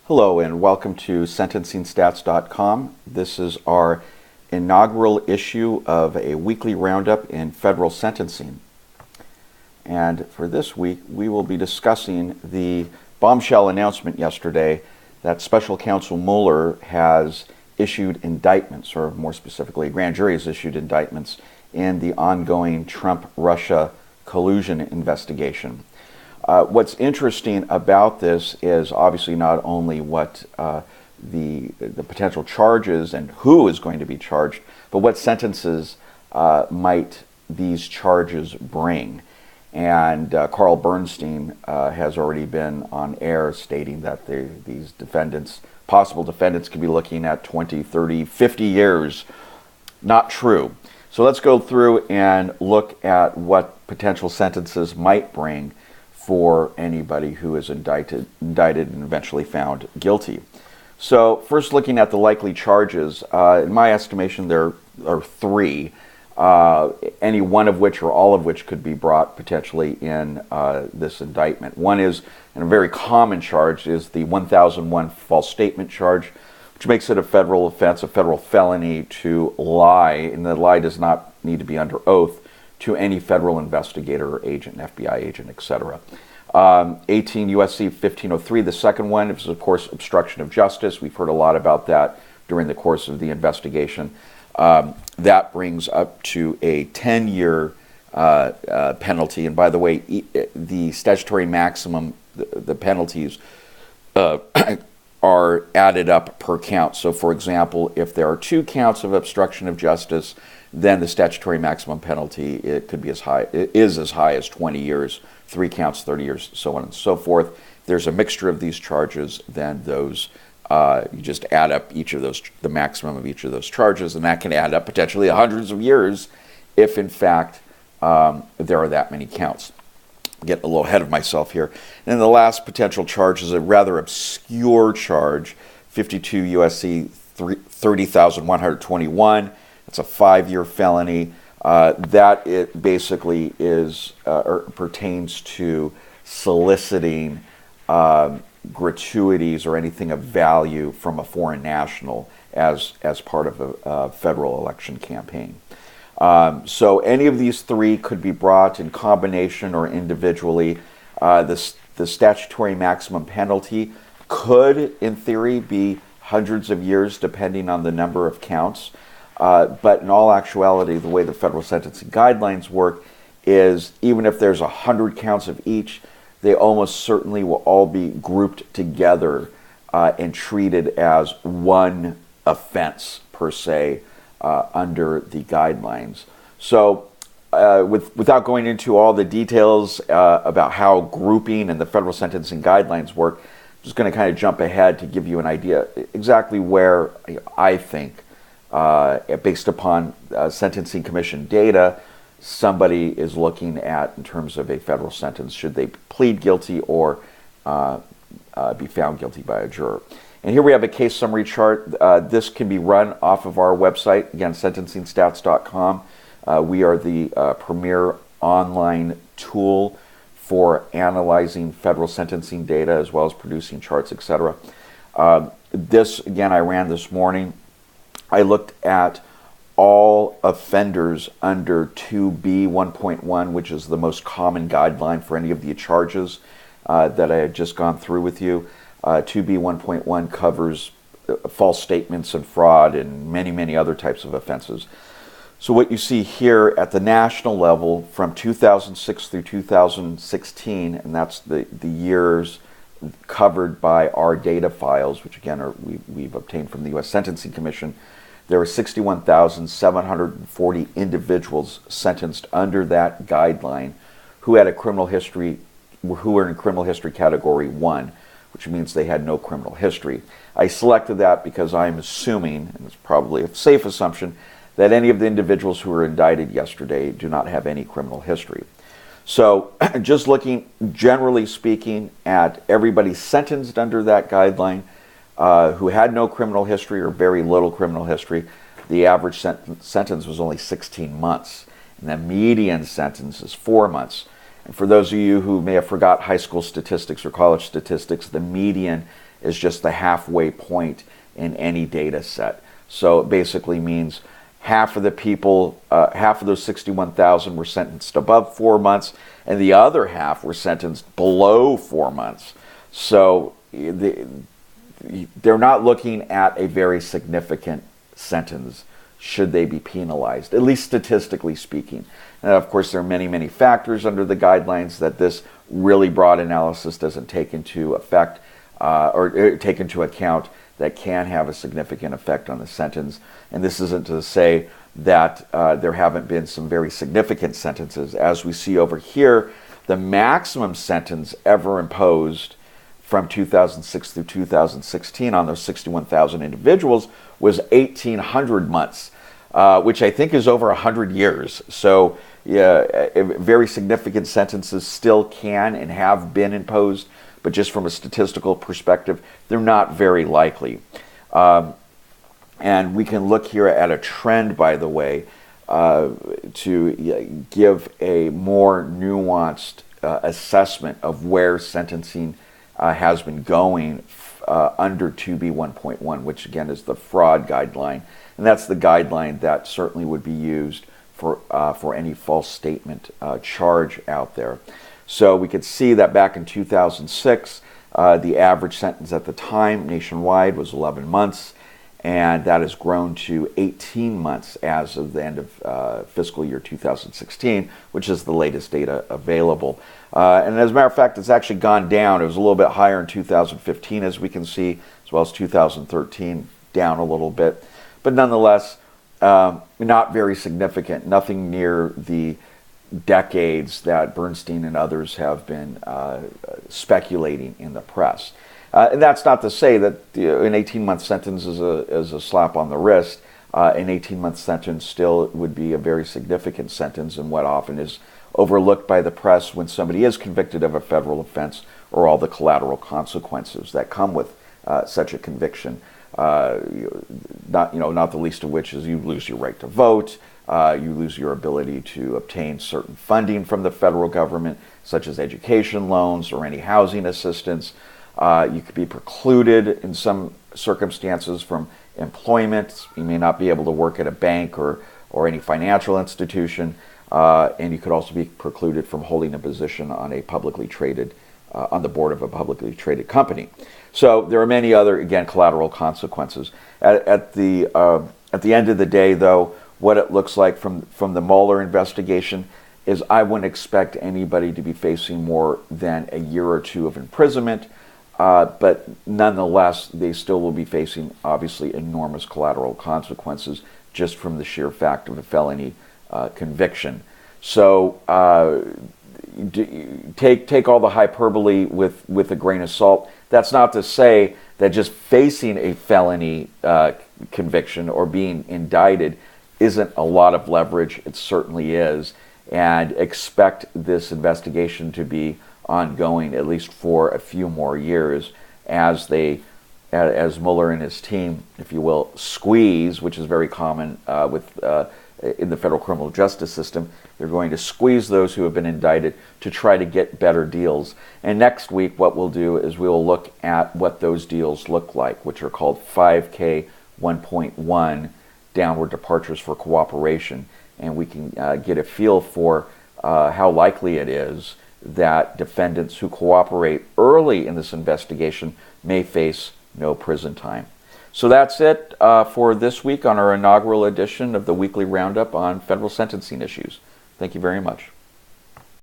Hello and welcome to SentencingStats.com. This is our inaugural issue of a weekly roundup in federal sentencing. And for this week, we will be discussing the bombshell announcement yesterday that Special Counsel Mueller has issued indictments, or more specifically, a grand jury has issued indictments in the ongoing Trump-Russia collusion investigation. What's interesting about this is obviously not only what the potential charges and who is going to be charged, but what sentences might these charges bring. And Carl Bernstein has already been on air stating that these possible defendants could be looking at 20, 30, 50 years. Not true. So let's go through and look at what potential sentences might bring for anybody who is indicted and eventually found guilty. So first, looking at the likely charges, in my estimation there are three, any one of which or all of which could be brought potentially in this indictment. One is, and a very common charge, is the 1001 false statement charge, which makes it a federal offense, a federal felony to lie, and the lie does not need to be under oath, to any federal investigator or agent, FBI agent, etc. 18 U.S.C. 1503, the second one, is of course obstruction of justice. We've heard a lot about that during the course of the investigation. That brings up to a 10-year penalty. And by the way, the statutory maximum, the penalties are added up per count. So for example, if there are 2 counts of obstruction of justice, then the statutory maximum penalty, it is as high as 20 years, 3 counts, 30 years, so on and so forth. If there's a mixture of these charges, then those, you just add up each of those, the maximum of each of those charges, and that can add up potentially hundreds of years if in fact there are that many counts. Getting a little ahead of myself here. And then the last potential charge is a rather obscure charge, 52 U.S.C. 30,121. It's a 5-year felony. That it basically is or pertains to soliciting gratuities or anything of value from a foreign national as part of a federal election campaign. So any of these three could be brought in combination or individually. The statutory maximum penalty could, in theory, be hundreds of years depending on the number of counts. But in all actuality, the way the federal sentencing guidelines work is even if there's 100 counts of each, they almost certainly will all be grouped together and treated as one offense per se under the guidelines. So without going into all the details about how grouping and the federal sentencing guidelines work, I'm just going to kind of jump ahead to give you an idea exactly where I think, based upon Sentencing Commission data, somebody is looking at in terms of a federal sentence, should they plead guilty or be found guilty by a juror. And here we have a case summary chart. This can be run off of our website, again, SentencingStats.com. We are the premier online tool for analyzing federal sentencing data as well as producing charts, etc. This, again, I ran this morning. I looked at all offenders under 2B 1.1, which is the most common guideline for any of the charges that I had just gone through with you. 2B 1.1 covers false statements and fraud and many, many other types of offenses. So what you see here at the national level from 2006 through 2016, and that's the years covered by our data files, which again we've obtained from the U.S. Sentencing Commission, there were 61,740 individuals sentenced under that guideline who had a criminal history, who were in criminal history category 1, which means they had no criminal history. I selected that because I'm assuming, and it's probably a safe assumption, that any of the individuals who were indicted yesterday do not have any criminal history. So just looking, generally speaking, at everybody sentenced under that guideline, who had no criminal history or very little criminal history, the average sentence was only 16 months. And the median sentence is 4 months. And for those of you who may have forgot high school statistics or college statistics, the median is just the halfway point in any data set. So it basically means half of the people, half of those 61,000 were sentenced above 4 months, and the other half were sentenced below 4 months. So they're not looking at a very significant sentence should they be penalized, at least statistically speaking. And of course, there are many, many factors under the guidelines that this really broad analysis doesn't take into effect or take into account that can have a significant effect on the sentence. And this isn't to say that there haven't been some very significant sentences. As we see over here, the maximum sentence ever imposed from 2006 through 2016 on those 61,000 individuals was 1,800 months, which I think is over 100 years. So yeah, very significant sentences still can and have been imposed, but just from a statistical perspective, they're not very likely. And we can look here at a trend, by the way, to give a more nuanced assessment of where sentencing has been going under 2B1.1, which again is the fraud guideline. And that's the guideline that certainly would be used for any false statement charge out there. So we could see that back in 2006, the average sentence at the time nationwide was 11 months, and that has grown to 18 months as of the end of fiscal year 2016, which is the latest data available. And as a matter of fact, it's actually gone down. It was a little bit higher in 2015, as we can see, as well as 2013, down a little bit. But nonetheless, not very significant, nothing near the decades that Bernstein and others have been speculating in the press. And that's not to say that an 18-month sentence is a slap on the wrist. An 18-month sentence still would be a very significant sentence, and what often is overlooked by the press when somebody is convicted of a federal offense, or all the collateral consequences that come with such a conviction. Not the least of which is you lose your right to vote, you lose your ability to obtain certain funding from the federal government, such as education loans or any housing assistance. You could be precluded in some circumstances from employment. You may not be able to work at a bank or any financial institution, and you could also be precluded from holding a position on a publicly traded, on the board of a publicly traded company. So there are many other, again, collateral consequences. At the end of the day, though, what it looks like from the Mueller investigation is I wouldn't expect anybody to be facing more than a year or two of imprisonment, but nonetheless, they still will be facing, obviously, enormous collateral consequences just from the sheer fact of a felony conviction. So take all the hyperbole with a grain of salt. That's not to say that just facing a felony conviction or being indicted isn't a lot of leverage. It certainly is. And expect this investigation to be ongoing at least for a few more years as Mueller and his team, if you will, squeeze, which is very common in the federal criminal justice system. They're going to squeeze those who have been indicted to try to get better deals. And next week, what we'll do is we will look at what those deals look like, which are called 5K 1.1 downward departures for cooperation. And we can get a feel for how likely it is that defendants who cooperate early in this investigation may face no prison time. So that's it for this week on our inaugural edition of the Weekly Roundup on federal sentencing issues. Thank you very much.